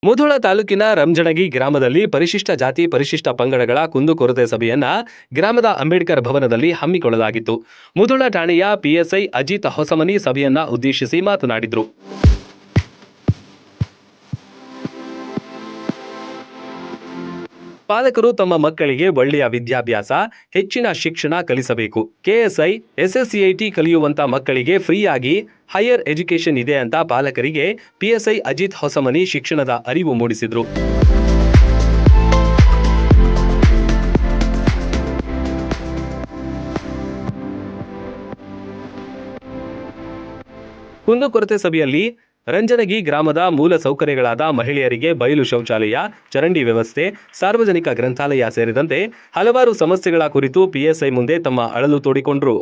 ಮುಧೋಳ ತಾಲೂಕಿನ ರಂಜಣಗಿ ಗ್ರಾಮದಲ್ಲಿ ಪರಿಶಿಷ್ಟ ಜಾತಿ ಪರಿಶಿಷ್ಟ ಪಂಗಡಗಳ ಕುಂದುಕೊರತೆ ಸಭೆಯನ್ನ ಗ್ರಾಮದ ಅಂಬೇಡ್ಕರ್ ಭವನದಲ್ಲಿ ಹಮ್ಮಿಕೊಳ್ಳಲಾಗಿತ್ತು. ಮುಧೋಳ ಠಾಣೆಯ ಪಿಎಸ್ಐ ಅಜಿತ್ ಹೊಸಮನಿ ಸಭೆಯನ್ನ ಉದ್ದೇಶಿಸಿ ಮಾತನಾಡಿದರು. ಪಾಲಕರು ತಮ್ಮ ಮಕ್ಕಳಿಗೆ ಒಳ್ಳೆಯ ವಿದ್ಯಾಭ್ಯಾಸ, ಹೆಚ್ಚಿನ ಶಿಕ್ಷಣ ಕಲಿಸಬೇಕು. ಕೆಎಸ್ಐ, ಎಸ್ಎಸ್ಸಿಐಟಿ ಕಲಿಯುವಂತ ಮಕ್ಕಳಿಗೆ ಫ್ರೀಯಾಗಿ ಹೈಯರ್ ಎಜುಕೇಶನ್ ಇದೆ ಅಂತ ಪಾಲಕರಿಗೆ ಪಿಎಸ್ಐ ಅಜಿತ್ ಹೊಸಮನಿ ಶಿಕ್ಷಣದ ಅರಿವು ಮೂಡಿಸಿದ್ರು. ಕುಂದುಕೊರತೆ ಸಭೆಯಲ್ಲಿ ರಂಜನಗಿ ಗ್ರಾಮದ ಮೂಲ ಸೌಕರ್ಯಗಳಾದ ಮಹಿಳೆಯರಿಗೆ ಬಯಲು ಶೌಚಾಲಯ, ಚರಂಡಿ ವ್ಯವಸ್ಥೆ, ಸಾರ್ವಜನಿಕ ಗ್ರಂಥಾಲಯ ಸೇರಿದಂತೆ ಹಲವಾರು ಸಮಸ್ಯೆಗಳ ಕುರಿತು ಪಿಎಸ್ಐ ಮುಂದೆ ತಮ್ಮ ಅಳಲು ತೋಡಿಕೊಂಡರು.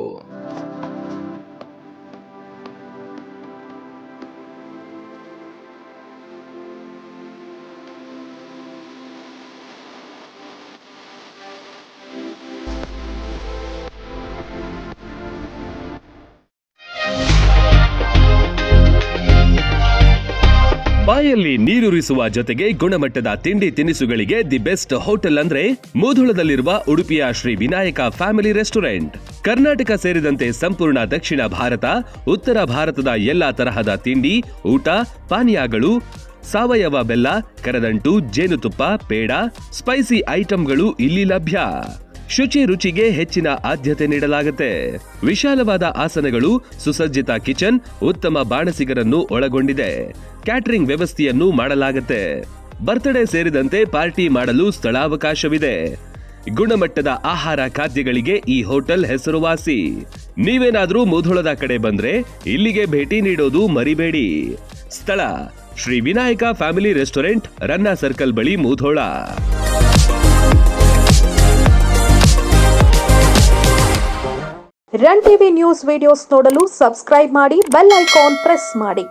ಬಾಯಲ್ಲಿ ನೀರೂರಿಸುವ ಜೊತೆಗೆ ಗುಣಮಟ್ಟದ ತಿಂಡಿ ತಿನಿಸುಗಳಿಗೆ ದಿ ಬೆಸ್ಟ್ ಹೋಟೆಲ್ ಅಂದ್ರೆ ಮುಧೋಳದಲ್ಲಿರುವ ಉಡುಪಿಯ ಶ್ರೀ ವಿನಾಯಕ ಫ್ಯಾಮಿಲಿ ರೆಸ್ಟೋರೆಂಟ್. ಕರ್ನಾಟಕ ಸೇರಿದಂತೆ ಸಂಪೂರ್ಣ ದಕ್ಷಿಣ ಭಾರತ, ಉತ್ತರ ಭಾರತದ ಎಲ್ಲಾ ತರಹದ ತಿಂಡಿ, ಊಟ, ಪಾನೀಯಗಳು, ಸಾವಯವ ಬೆಲ್ಲ, ಕರದಂಟು, ಜೇನುತುಪ್ಪ, ಪೇಡ, ಸ್ಪೈಸಿ ಐಟಂಗಳು ಇಲ್ಲಿ ಲಭ್ಯ. ಶುಚಿ ರುಚಿಗೆ ಹೆಚ್ಚಿನ ಆದ್ಯತೆ ನೀಡಲಾಗುತ್ತೆ. ವಿಶಾಲವಾದ ಆಸನಗಳು, ಸುಸಜ್ಜಿತ ಕಿಚನ್, ಉತ್ತಮ ಬಾಣಸಿಗರನ್ನು ಒಳಗೊಂಡಿದೆ. ಕ್ಯಾಟರಿಂಗ್ ವ್ಯವಸ್ಥೆಯನ್ನು ಮಾಡಲಾಗುತ್ತೆ. ಬರ್ತ್ಡೇ ಸೇರಿದಂತೆ ಪಾರ್ಟಿ ಮಾಡಲು ಸ್ಥಳಾವಕಾಶವಿದೆ. ಗುಣಮಟ್ಟದ ಆಹಾರ ಖಾದ್ಯಗಳಿಗೆ ಈ ಹೋಟೆಲ್ ಹೆಸರುವಾಸಿ. ನೀವೇನಾದ್ರೂ ಮುಧೋಳದ ಕಡೆ ಬಂದ್ರೆ ಇಲ್ಲಿಗೆ ಭೇಟಿ ನೀಡೋದು ಮರಿಬೇಡಿ. ಸ್ಥಳ ಶ್ರೀ ವಿನಾಯಕ ಫ್ಯಾಮಿಲಿ ರೆಸ್ಟೋರೆಂಟ್, ರನ್ನ ಸರ್ಕಲ್ ಬಳಿ, Mudhol. Run TV news videos ನೋಡಲು ಸಬ್ಸ್ಕ್ರೈಬ್ ಮಾಡಿ, ಬೆಲ್ ಐಕಾನ್ ಪ್ರೆಸ್ ಮಾಡಿ.